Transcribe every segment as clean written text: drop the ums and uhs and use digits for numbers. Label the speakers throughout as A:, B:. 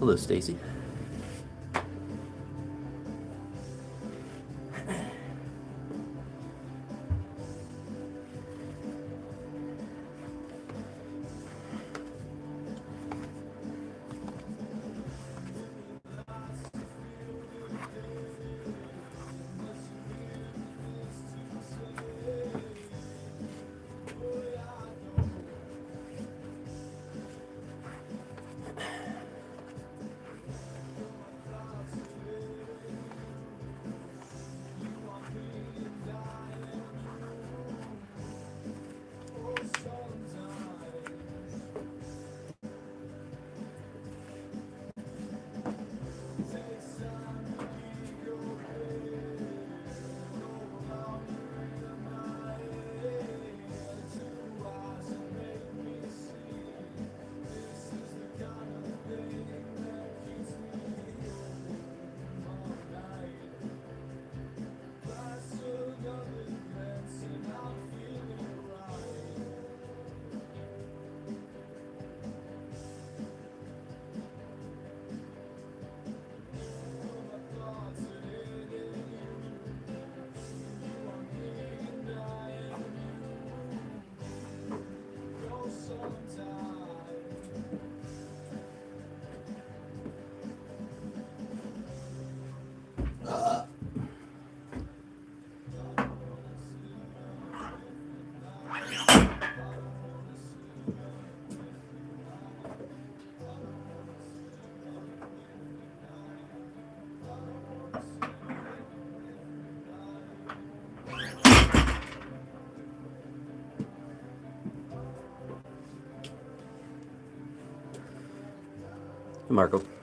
A: Hello, Stacy. Marco.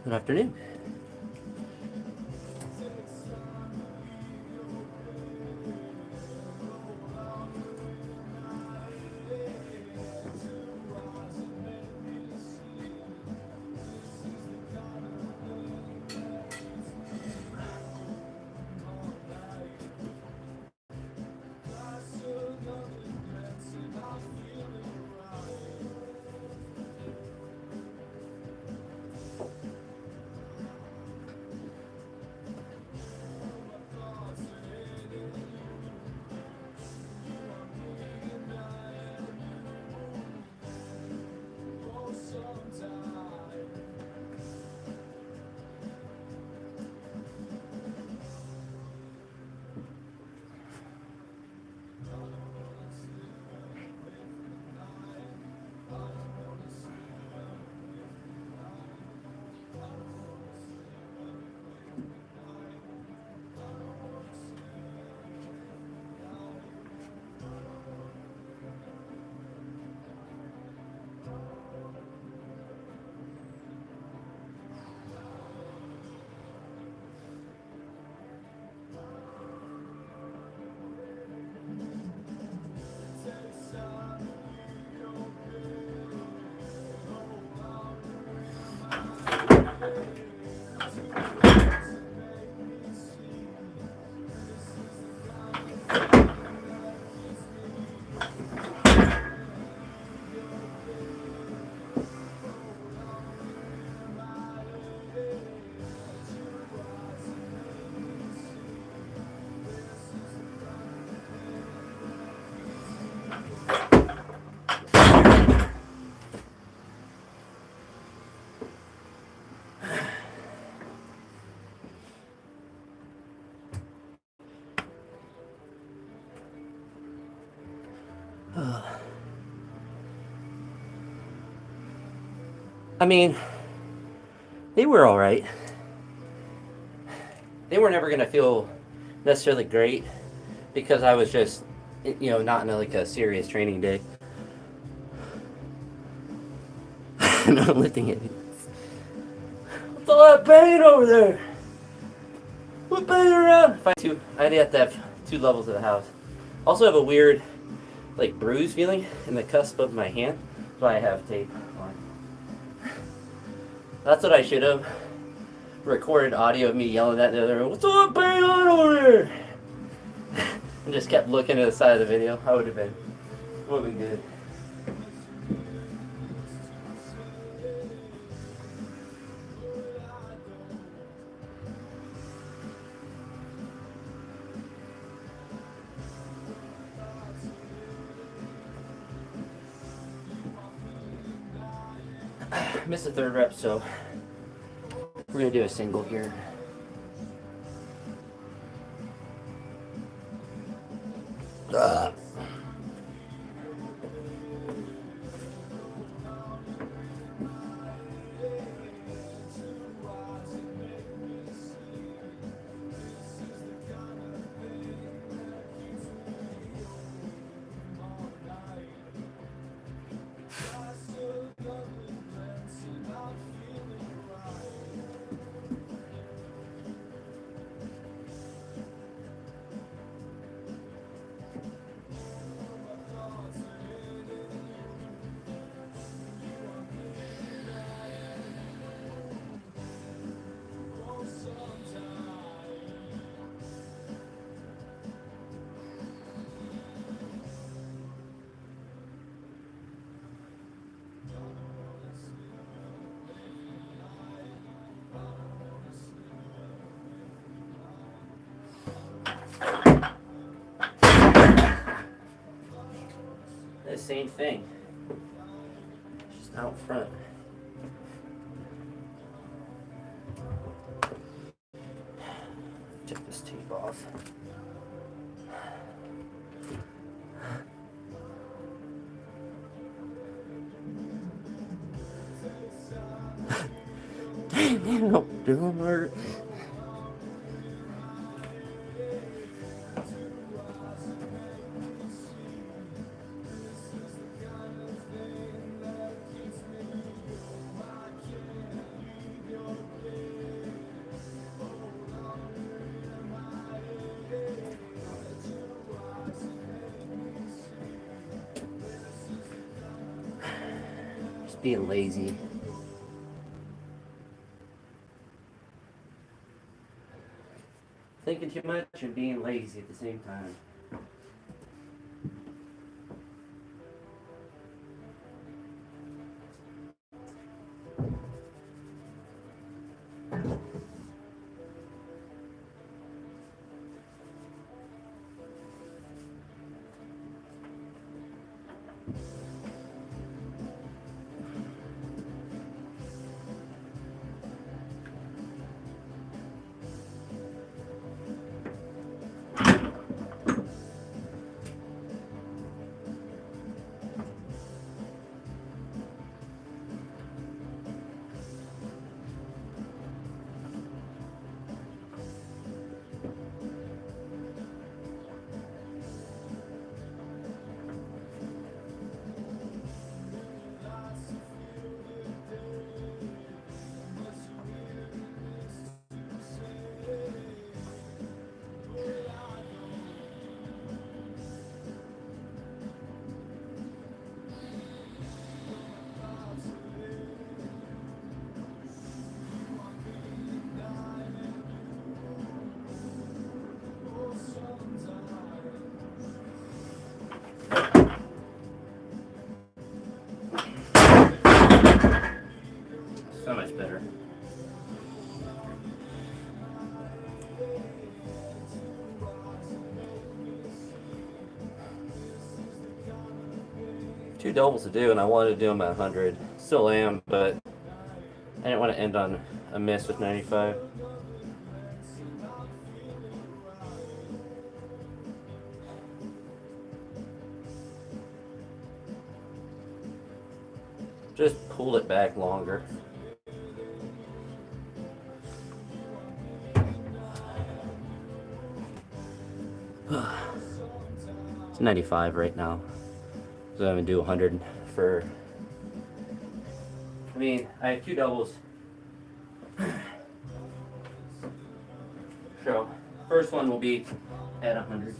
A: Good afternoon. I mean, they were all right. They were never gonna feel necessarily great because I was just, not in like a serious training day. Not lifting it. What's all that pain over there? What pain around? I'd have to have 2 levels of the house. Also have a weird, like, bruise feeling in the cusp of my hand. That's why I have tape on. That's what I should have recorded audio of me yelling at the other room. What's all that pain on over there? And just kept looking at the side of the video. I would have been good. Missed the 3rd rep, so we're gonna do a single here. The same thing, just out front. Take this tape off. Damn, don't do them hurt. being lazy. Thinking too much and being lazy at the same time. So much better. Two doubles to do, and I wanted to do them at 100. Still am, but I didn't want to end on a miss with 95. Just pulled it back longer. It's 95 right now. So I'm gonna do 100 for. I mean, I have two doubles. So, first one will be at 100.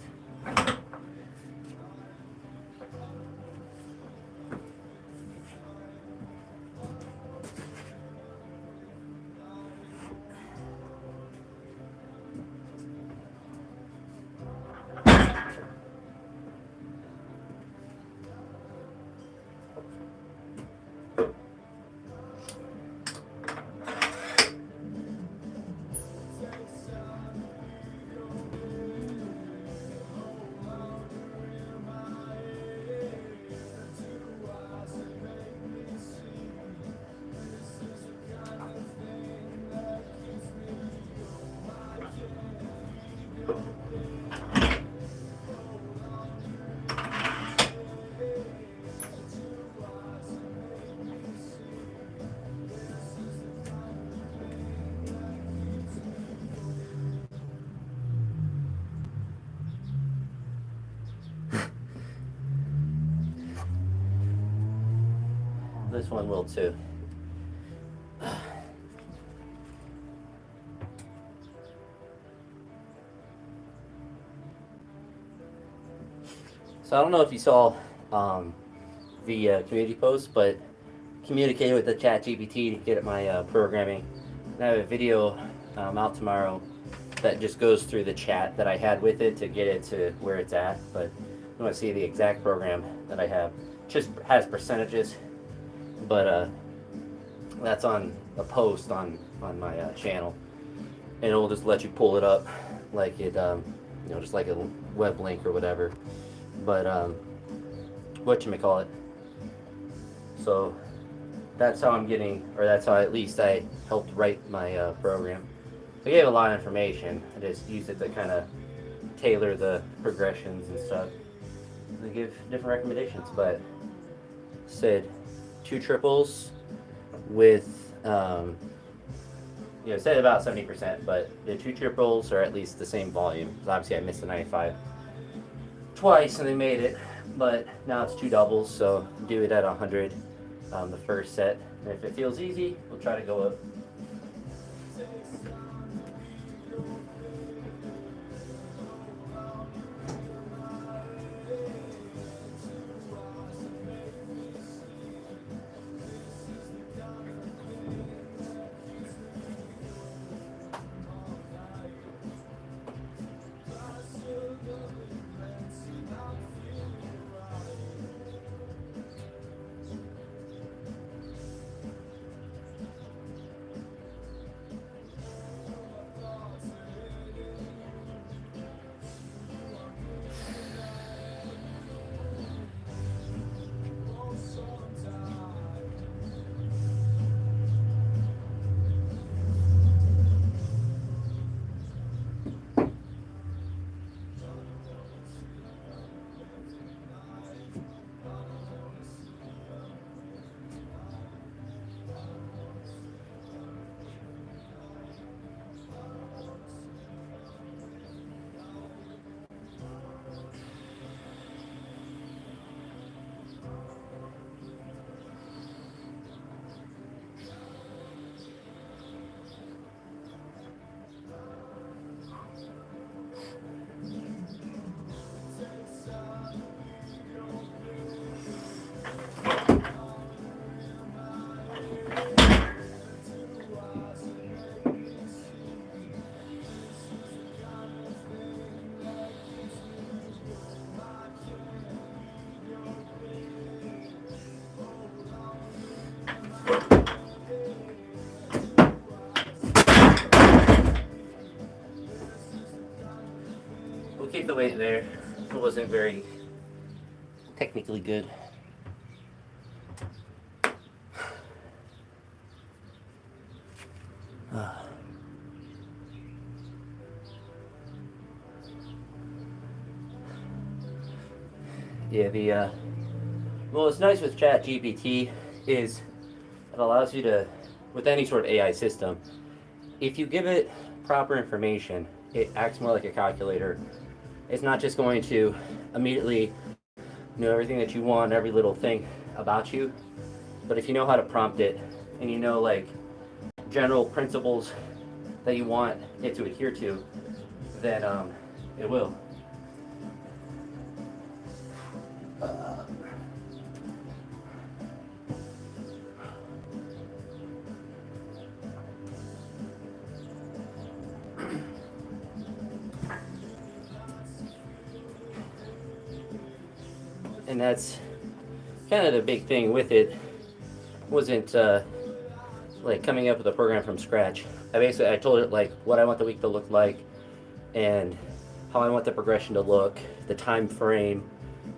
A: This one will too. So I don't know if you saw the community post, but communicated with the chat GPT to get at my programming. And I have a video out tomorrow that just goes through the chat that I had with it to get it to where it's at. But you want to see the exact program that I have. Just has percentages, but that's on a post on my channel, and it'll just let you pull it up like it just like a web link or whatever. But whatchamacallit. So that's how I'm getting, or that's how at least I helped write my program. I gave a lot of information. I just used it to kind of tailor the progressions and stuff. They give different recommendations, but said 2 triples with said about 70%, but the 2 triples are at least the same volume. Because obviously I missed the 95 twice and they made it, but now it's 2 doubles, so do it at 100 the first set. And if it feels easy, we'll try to go up. take the weight there. It wasn't very technically good. Yeah, well, what's nice with ChatGPT is it allows you to, with any sort of AI system, if you give it proper information, it acts more like a calculator. It's not just going to immediately know everything that you want, every little thing about you, but if you know how to prompt it and you know like general principles that you want it to adhere to, then it will. And that's kind of the big thing with it. Wasn't like coming up with a program from scratch. I told it like what I want the week to look like and how I want the progression to look, the time frame,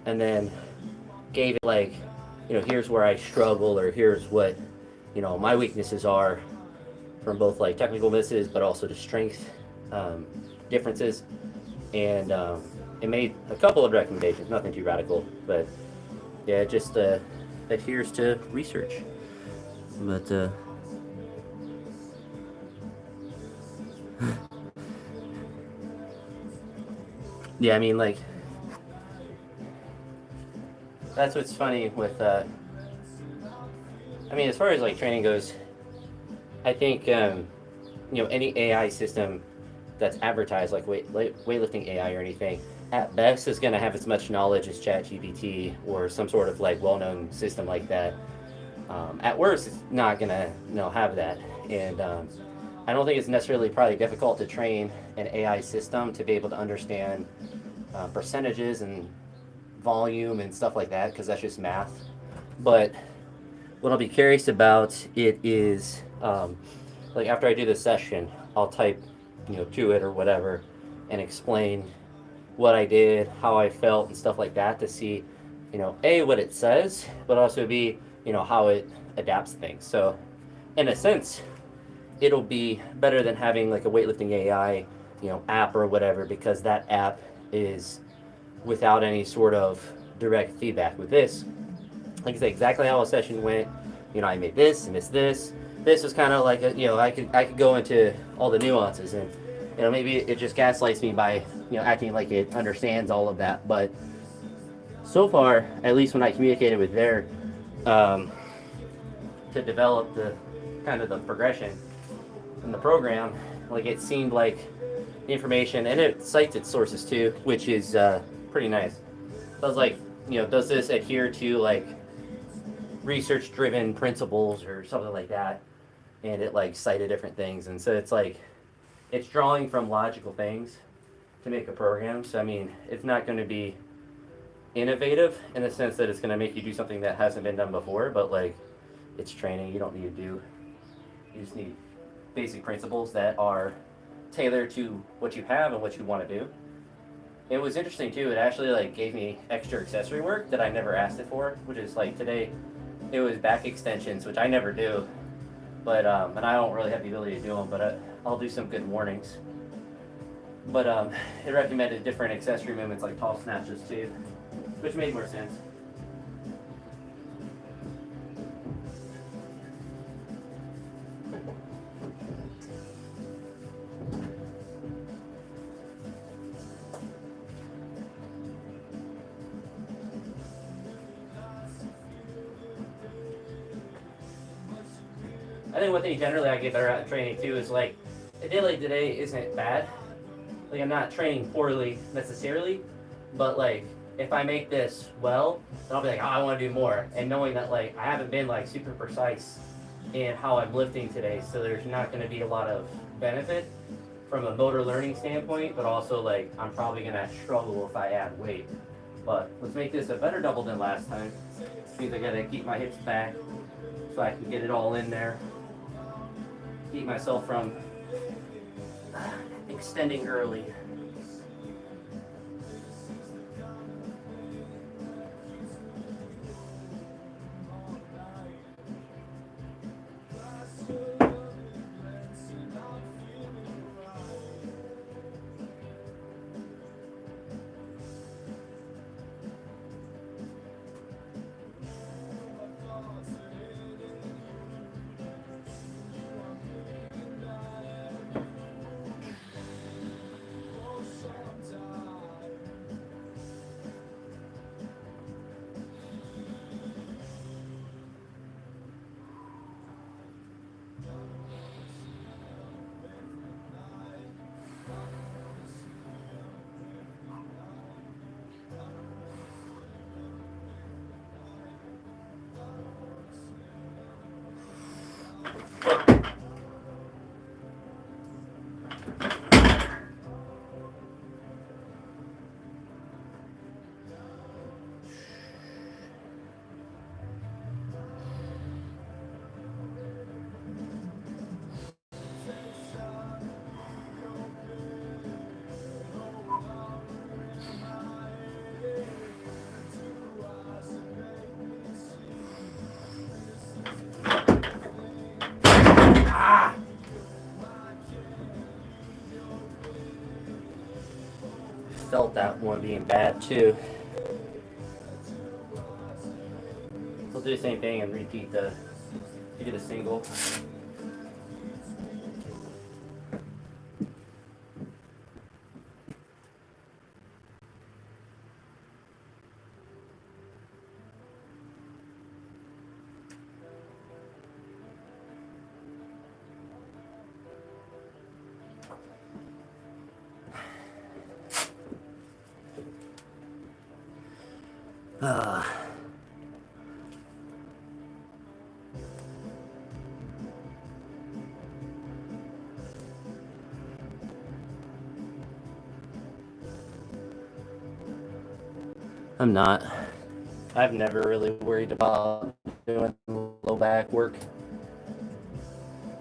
A: and then gave it like, here's where I struggle, or here's what, my weaknesses are from both like technical misses, but also the strength differences. And it made a couple of recommendations, nothing too radical, but yeah, it just adheres to research. But yeah, I mean, like, that's what's funny with, as far as like training goes, I think, any AI system that's advertised, like weightlifting AI or anything, at best is going to have as much knowledge as ChatGPT or some sort of like well-known system like that. At worst, it's not going to have that. And I don't think it's necessarily probably difficult to train an AI system to be able to understand percentages and volume and stuff like that, because that's just math. But what I'll be curious about it is, like after I do the session, I'll type, to it or whatever, and explain what I did, how I felt, and stuff like that to see, A, what it says, but also B, how it adapts things. So, in a sense, it'll be better than having like a weightlifting AI, app or whatever, because that app is without any sort of direct feedback. With this, like I say, exactly how a session went. I made this and this. This was kind of like I could go into all the nuances, and maybe it just gaslights me by acting like it understands all of that. But so far, at least when I communicated with their to develop the kind of the progression in the program, like it seemed like the information, and it cites its sources too, which is pretty nice. So I was like, does this adhere to like research-driven principles or something like that? And it like cited different things, and so it's like it's drawing from logical things to make a program. So it's not going to be innovative in the sense that it's going to make you do something that hasn't been done before, but like it's training. You don't need to do. You just need basic principles that are tailored to what you have and what you want to do. It was interesting too. It actually like gave me extra accessory work that I never asked it for, which is like today, it was back extensions, which I never do. But and I don't really have the ability to do them, but I'll do some good mornings. But it recommended different accessory movements like tall snatches too, which made more sense. I think one thing generally I get better at training too is like a day like today isn't bad. Like I'm not training poorly necessarily, but like if I make this well, then I'll be like, oh, I want to do more. And knowing that like I haven't been like super precise in how I'm lifting today, so there's not going to be a lot of benefit from a motor learning standpoint, but also like I'm probably going to struggle if I add weight. But let's make this a better double than last time. Which means I got to keep my hips back so I can get it all in there. Keep myself from extending early. felt that one being bad too. We'll do the same thing and repeat the, you did a single. I'm not. I've never really worried about doing low back work.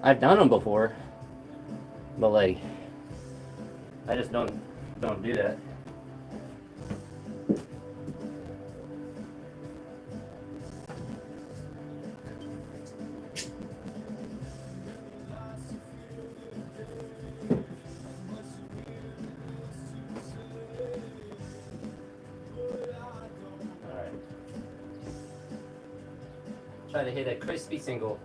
A: I've done them before, but like, I just don't do that. Try to hit a crispy single.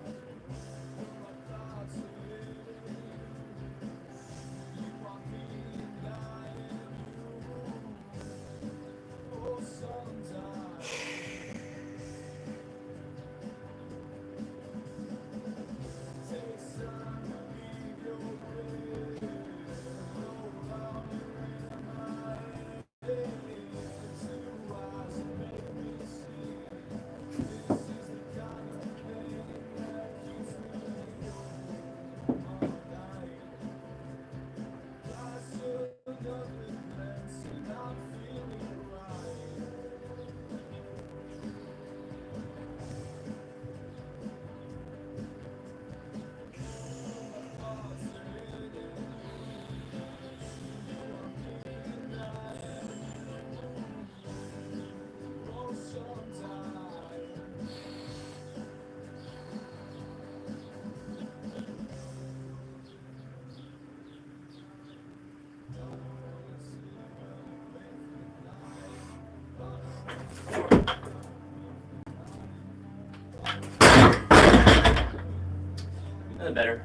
A: Better.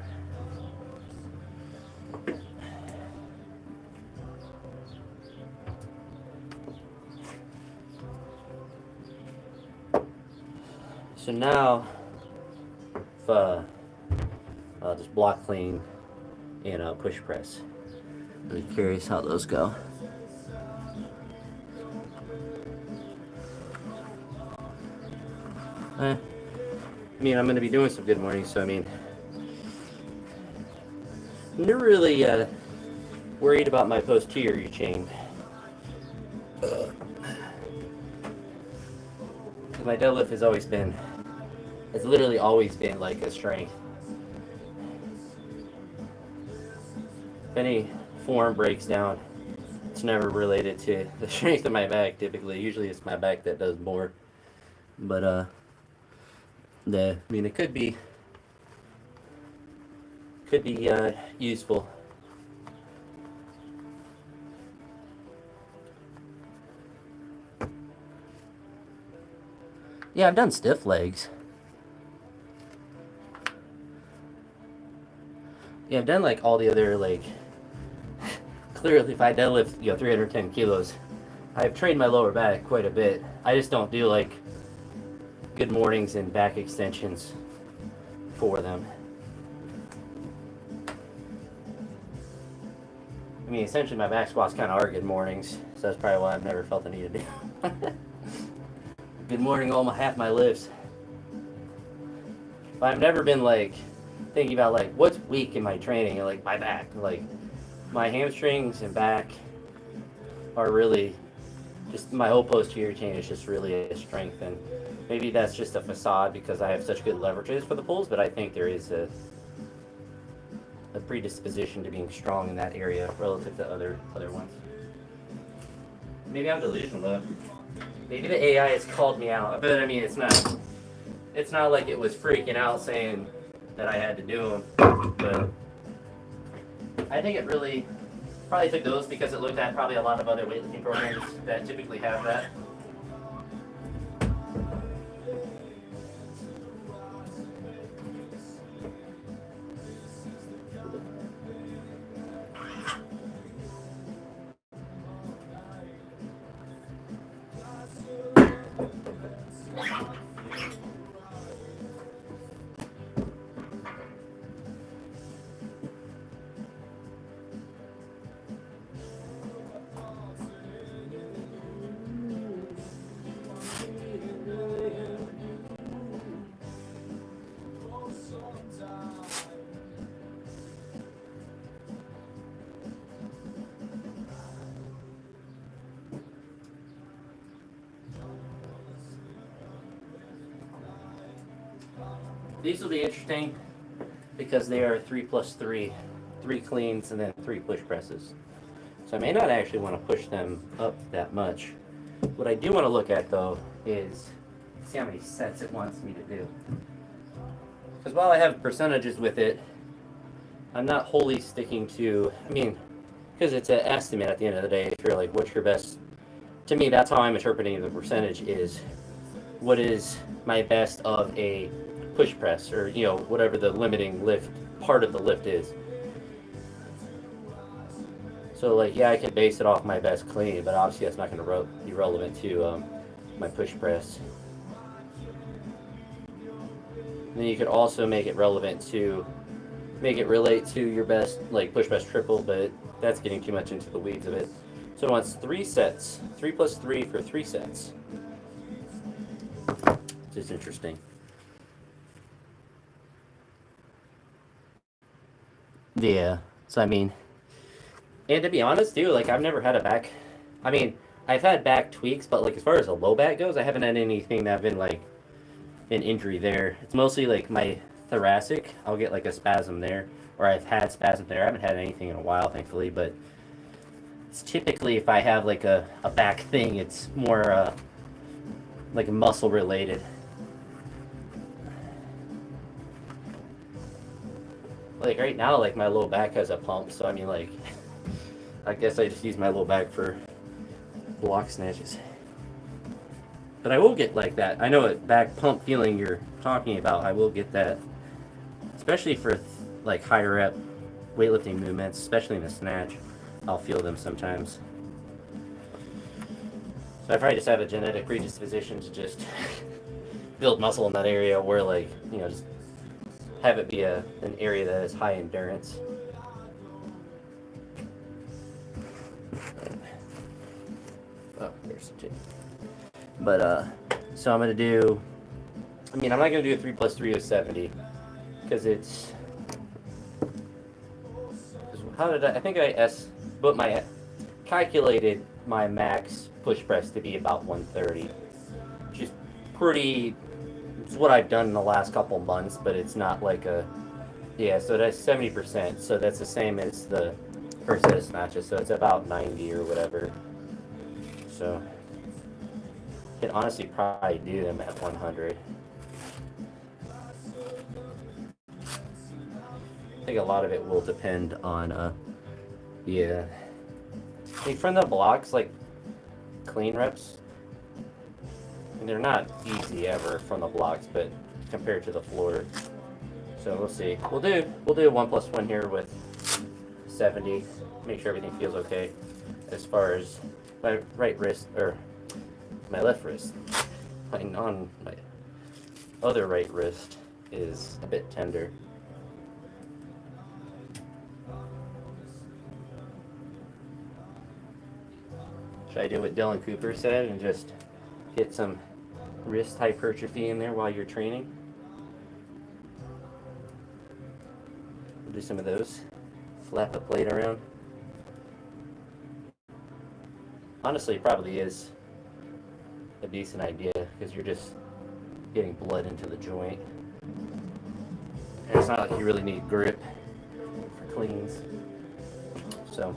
A: So now, if I'll just block clean and push press. Really curious how those go. I mean, I'm going to be doing some good mornings, so I mean, I'm never really worried about my posterior chain. My deadlift has always been, it's literally always been like a strength. If any form breaks down, it's never related to the strength of my back typically. Usually it's my back that does more. But I mean, it could be useful. Yeah, I've done stiff legs. Yeah, I've done like all the other, like, clearly if I deadlift 310 kilos, I've trained my lower back quite a bit. I just don't do like good mornings and back extensions for them. I mean, essentially my back squats kind of are good mornings, so that's probably why I've never felt the need to do good morning half my lifts. But I've never been like thinking about like what's weak in my training, and like my back, like my hamstrings and back are really just, my whole posterior chain is just really a strength, and maybe that's just a facade because I have such good leverages for the pulls, but I think there is a predisposition to being strong in that area relative to other ones. Maybe I'm delusional though. Maybe the AI has called me out, but I mean it's not like it was freaking out saying that I had to do them, but I think it really Probably took those because it looked at probably a lot of other weightlifting programs that typically have that. These will be interesting because they are 3+3, 3 cleans and then 3 push presses. So I may not actually want to push them up that much. What I do want to look at though is see how many sets it wants me to do. Because while I have percentages with it, I'm not wholly sticking to, because it's an estimate at the end of the day. If you're like, what's your best? To me, that's how I'm interpreting the percentage is what is my best of a push press or, whatever the limiting lift part of the lift is. So like, yeah, I can base it off my best clean, but obviously that's not going to be relevant to my push press. And then you could also make it relevant to make it relate to your best like push press triple, but that's getting too much into the weeds of it. So it wants 3 sets, 3+3 for 3 sets. Which is interesting. Yeah, so and to be honest too, like I've never had a back, I've had back tweaks, but like as far as a low back goes, I haven't had anything that have been like an injury there. It's mostly like my thoracic, I'll get like a spasm there, or I've had spasm there. I haven't had anything in a while, thankfully, but it's typically if I have like a back thing, it's more like muscle related. Like right now, like my low back has a pump, so like, I guess I just use my low back for block snatches. But I will get like that. I know what back pump feeling you're talking about. I will get that, especially for like higher rep weightlifting movements, especially in the snatch. I'll feel them sometimes. So I probably just have a genetic predisposition to just build muscle in that area, where like just have it be an area that is high endurance. Oh, there's some tape. But so I'm gonna do. I'm not gonna do a 3+3 of 70 because it's. How did I think I calculated my max push press to be about 130, which is pretty. It's what I've done in the last couple months, but it's not like so that's 70%, so that's the same as the first set of snatches, so it's about 90 or whatever. So I could honestly probably do them at 100. I think a lot of it will depend on from the blocks, like clean reps, they're not easy ever from the blocks, but compared to the floor. So we'll see. We'll do a 1+1 here with 70. Make sure everything feels okay. As far as my right wrist or my left wrist, my other right wrist is a bit tender. Should I do what Dylan Cooper said and just get some wrist hypertrophy in there while you're training? We'll do some of those. Flap a plate around. Honestly, it probably is a decent idea because you're just getting blood into the joint. And it's not like you really need grip for cleans. So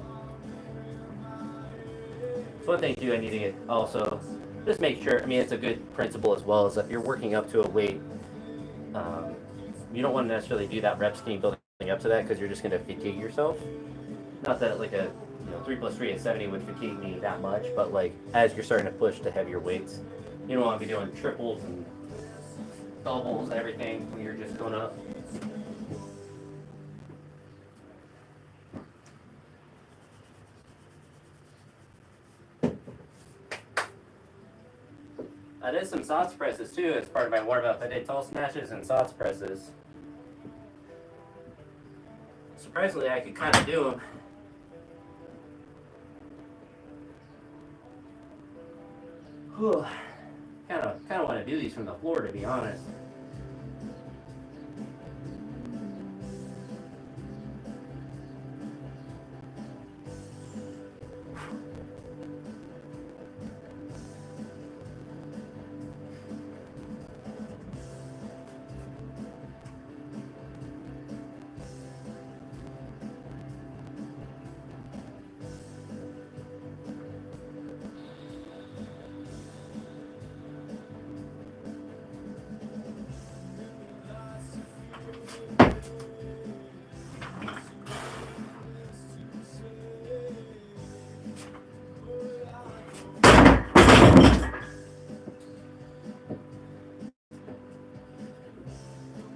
A: one thing too I need to get also, just make sure, it's a good principle as well, is that if you're working up to a weight, you don't want to necessarily do that rep scheme building up to that because you're just going to fatigue yourself. Not that like a 3 plus 3 is 70 would fatigue me that much, but like as you're starting to push to heavier weights, you don't want to be doing triples and doubles and everything when you're just going up. I did some SOTS presses too as part of my warm up. I did tall snatches and SOTS presses. Surprisingly, I could kind of do them. Kind of want to do these from the floor, to be honest.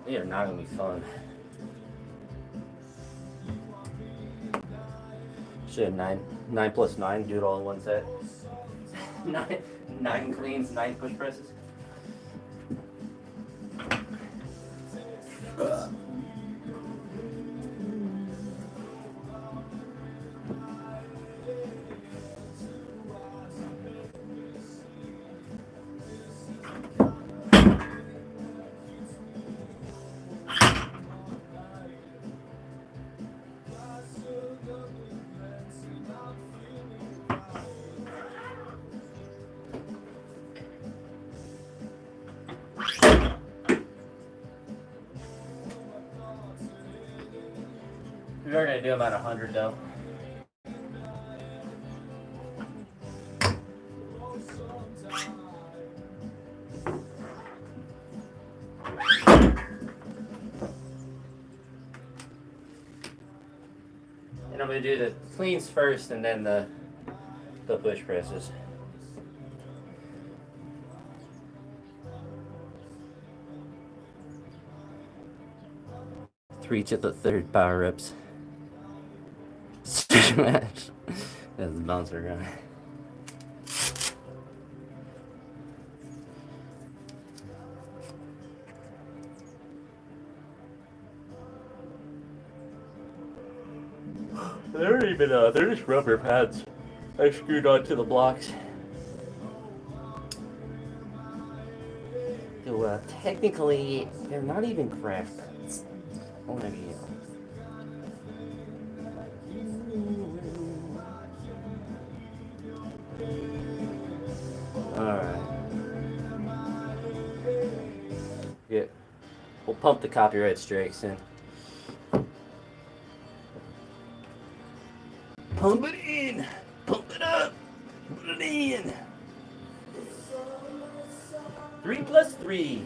A: They are not gonna be fun. Should have 9 plus 9, do it all in one set. 9 cleans, 9 push presses. We're gonna do about 100 though. And I'm gonna do the cleans first and then the push presses. Three to the third power reps. Smash. That's the bouncer guy. They're just rubber pads I screwed onto the blocks. So, technically, they're not even craft pads. Oh, maybe, Alright. Yeah. We'll pump the copyright strikes in. Pump it in! Pump it up! Put it in! 3 plus 3.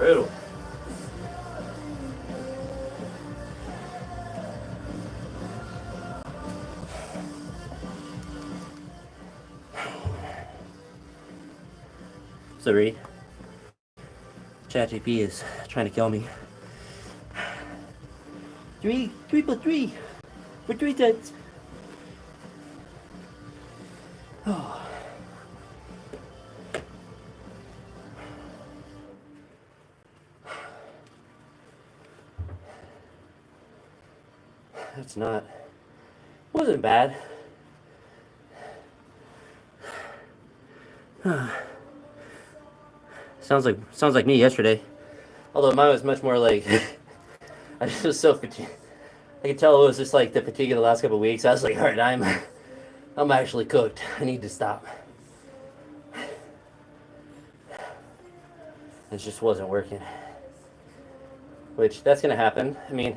A: Brutal. So Reed, ChatGPT is trying to kill me. 3 plus 3 for 3 sets. Oh. That's not. Wasn't bad. Sounds like me yesterday. Although mine was much more like I just was so fatigued. I could tell it was just like the fatigue of the last couple of weeks. I was like, all right, I'm actually cooked. I need to stop. It just wasn't working. Which that's gonna happen. I mean,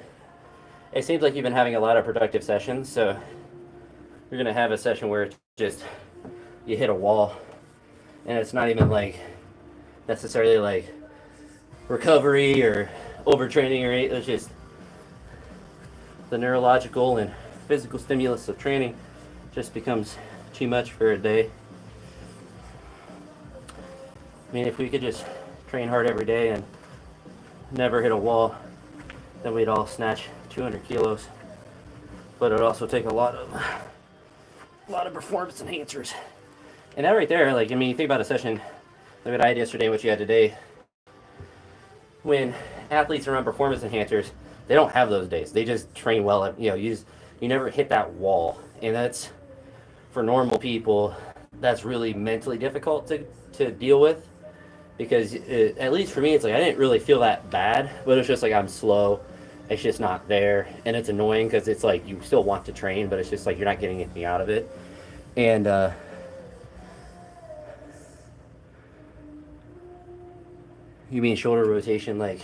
A: it seems like you've been having a lot of productive sessions, so you're gonna have a session where it's just you hit a wall, and it's not even like necessarily like recovery or overtraining or anything. It's just the neurological and physical stimulus of training just becomes too much for a day. I mean, if we could just train hard every day and never hit a wall, then we'd all snatch 200 kilos. But it would also take a lot of performance enhancers. And that right there, like, I mean, you think about a session like what I had yesterday, what you had today. When athletes are on performance enhancers, they don't have those days. They just train well. You never hit that wall, and that's for normal people. That's really mentally difficult to deal with, because at least for me, it's like I didn't really feel that bad, but it's just like I'm slow. It's just not there, and it's annoying because it's like you still want to train, but it's just like you're not getting anything out of it, and you mean shoulder rotation, like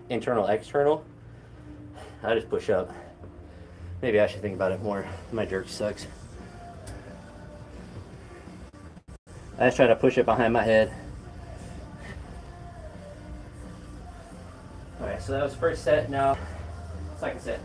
A: internal, external? I just push up. Maybe I should think about it more. My jerk sucks. I just try to push it behind my head. Alright, so that was first set. Now, second set.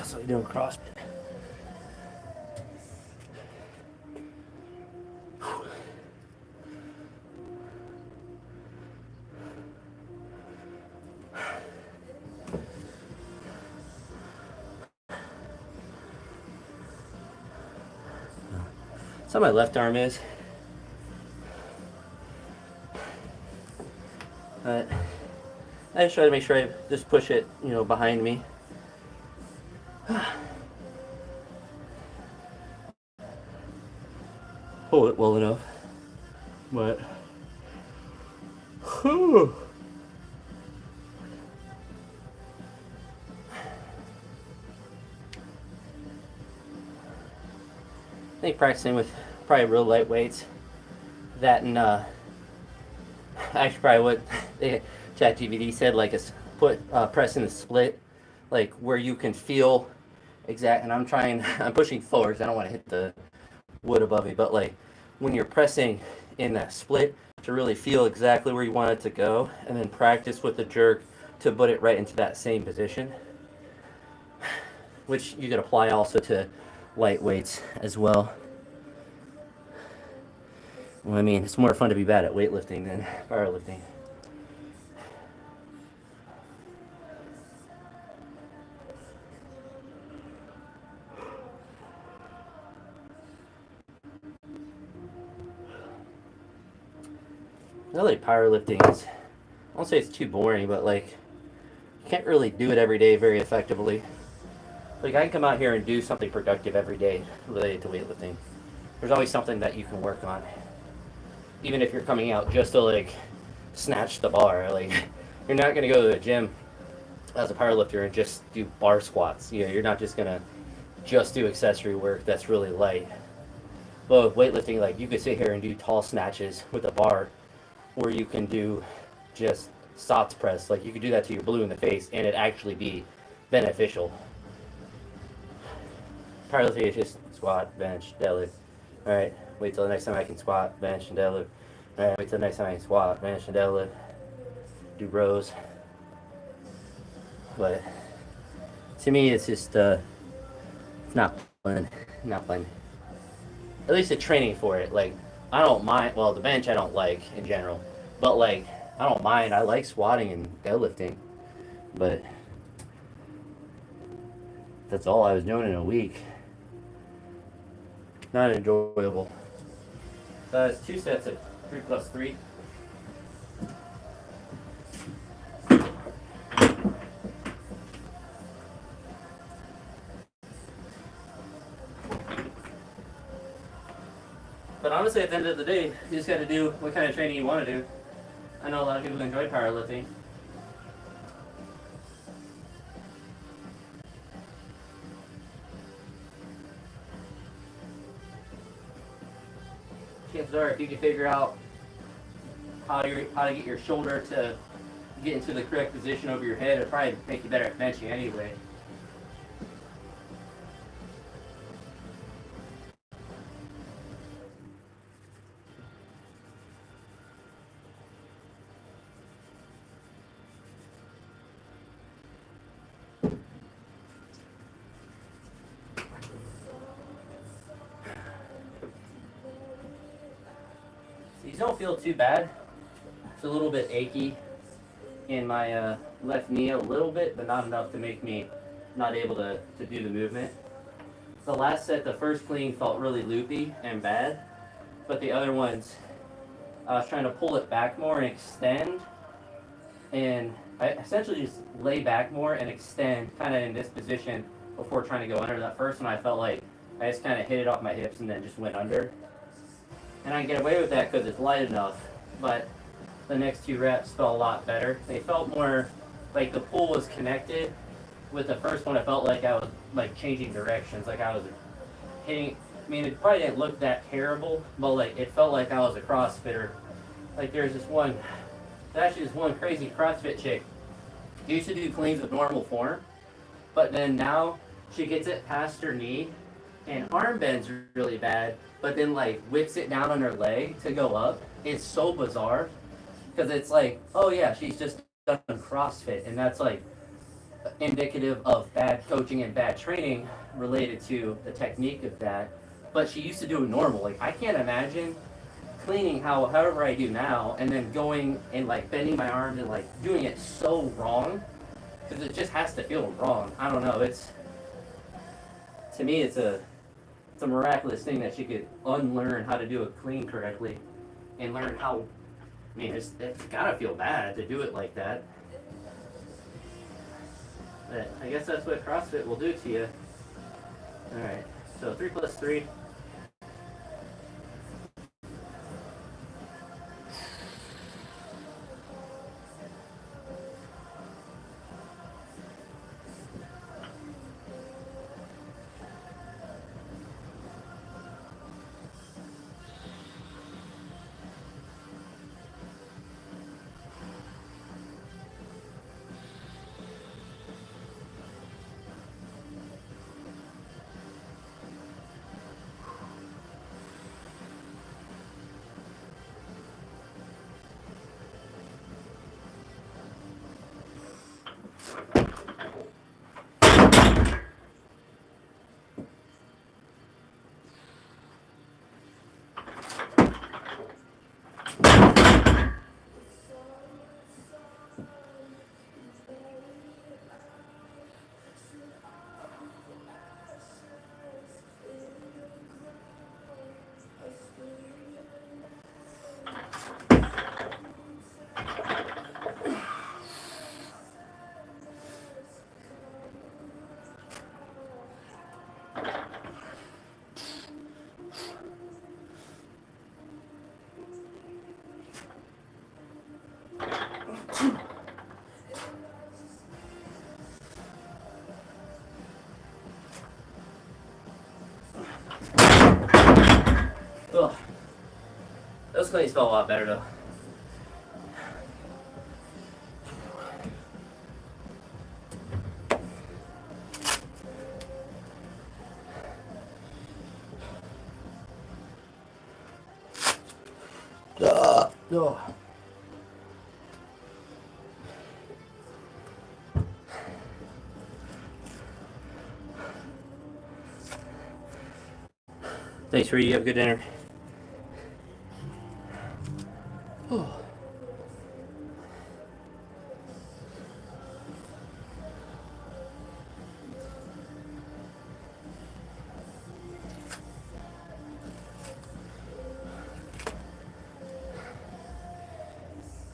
A: So you're doing CrossFit. So my left arm is. But I just try to make sure I just push it, behind me. Hold it well enough. But I think practicing with probably real light weights, that and actually probably what ChatGPT said, like press in a split, like where you can feel exact. And I'm pushing forward because I don't want to hit the wood above me, but like when you're pressing in that split to really feel exactly where you want it to go, and then practice with the jerk to put it right into that same position, which you could apply also to light weights as well. Well, I mean, it's more fun to be bad at weightlifting than powerlifting. Really, powerlifting is, I won't say it's too boring, but like, you can't really do it every day very effectively. Like, I can come out here and do something productive every day related to weightlifting. There's always something that you can work on. Even if you're coming out just to like snatch the bar, like you're not gonna go to the gym as a powerlifter and just do bar squats. You're not just gonna just do accessory work that's really light. But with weightlifting, like you could sit here and do tall snatches with a bar, or you can do just SOTS press. Like you could do that to your blue in the face and it actually be beneficial. Powerlifting is just squat, bench, deadlift. Alright, wait till the next time I can squat, bench, and deadlift. Alright, wait till the next time I can squat, bench, and deadlift. Do rows. But to me, it's just, it's not fun. Not fun. At least the training for it. Like, I don't mind, well, the bench I don't like in general. But, like, I don't mind. I like squatting and deadlifting. But that's all I was doing in a week. Not enjoyable. It's 2 sets of 3 plus 3. But honestly, at the end of the day, you just got to do what kind of training you want to do. I know a lot of people enjoy powerlifting. Chances are, if you can figure out how to get your shoulder to get into the correct position over your head, it'll probably make you better at benching anyway. These don't feel too bad. It's a little bit achy in my left knee a little bit, but not enough to make me not able to do the movement. The last set, the first clean felt really loopy and bad, but the other ones, I was trying to pull it back more and extend, and I essentially just lay back more and extend kind of in this position before trying to go under. That first one, I felt like I just kind of hit it off my hips and then just went under. And I can get away with that because it's light enough, but the next 2 reps felt a lot better. They felt more like the pull was connected. With the first one, I felt like I was like changing directions, like I was hitting. I mean, it probably didn't look that terrible, but like it felt like I was a CrossFitter. Like there's actually this one crazy CrossFit chick. She used to do cleans with normal form, but then now she gets it past her knee and arm bends really bad, but then like whips it down on her leg to go up. It's so bizarre because it's like, oh yeah, she's just done CrossFit, and that's like indicative of bad coaching and bad training related to the technique of that. But she used to do it normal. Like I can't imagine cleaning however I do now and then going and like bending my arms and like doing it so wrong, because it just has to feel wrong. I don't know. To me, it's a it's a miraculous thing that she could unlearn how to do it clean correctly and learn how. I mean, it's gotta feel bad to do it like that. But I guess that's what CrossFit will do to you. Alright, so 3 plus 3. Ugh. Those cleans felt a lot better though. Ugh. Thanks, Rudy. You have a good dinner. Oh.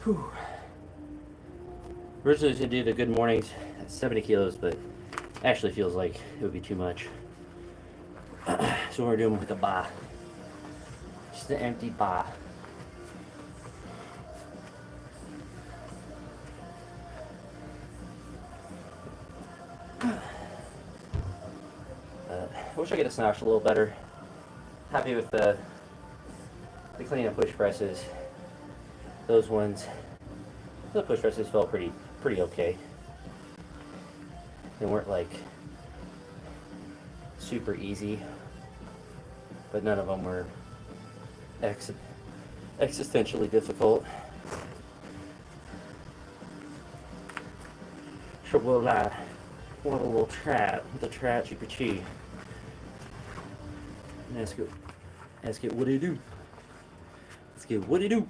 A: Whew. Originally to do the good mornings at 70 kilos, but actually feels like it would be too much. So we're doing with a bar. Just an empty bar. I wish I could have snatched a little better. Happy with the clean and push presses. Those ones, the push presses felt pretty okay. They weren't like super easy, but none of them were existentially difficult. So we'll what a little chat with the chat GPT. And ask it what do you do? Ask it what do you do?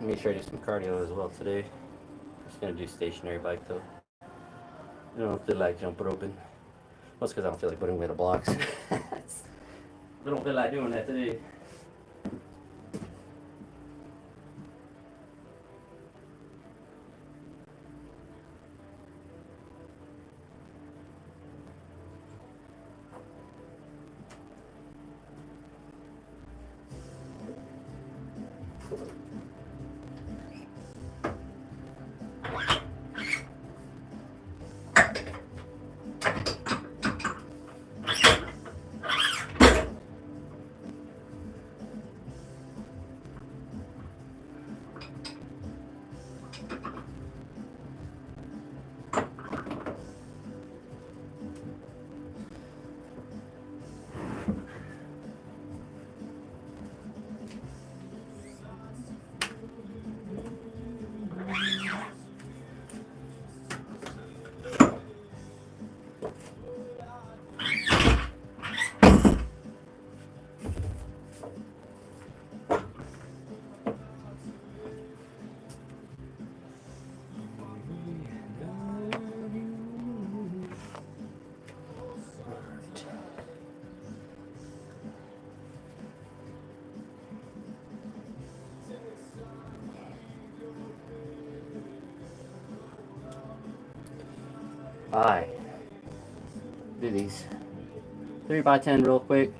A: Make sure I do some cardio as well today. I'm just gonna do stationary bike though. I don't feel like jump roping. Well, it's because I don't feel like putting away the blocks. I don't feel like doing that today. Alright. Do these 3 by 10 real quick.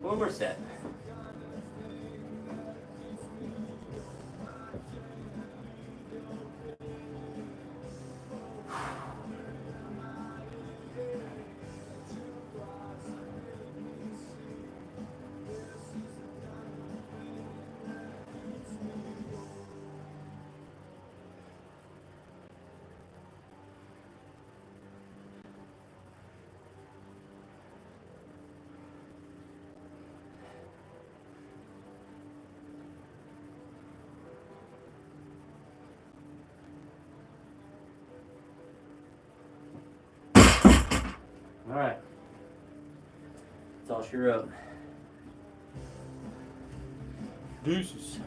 A: One more set. Alright. That's all she wrote. Deuces.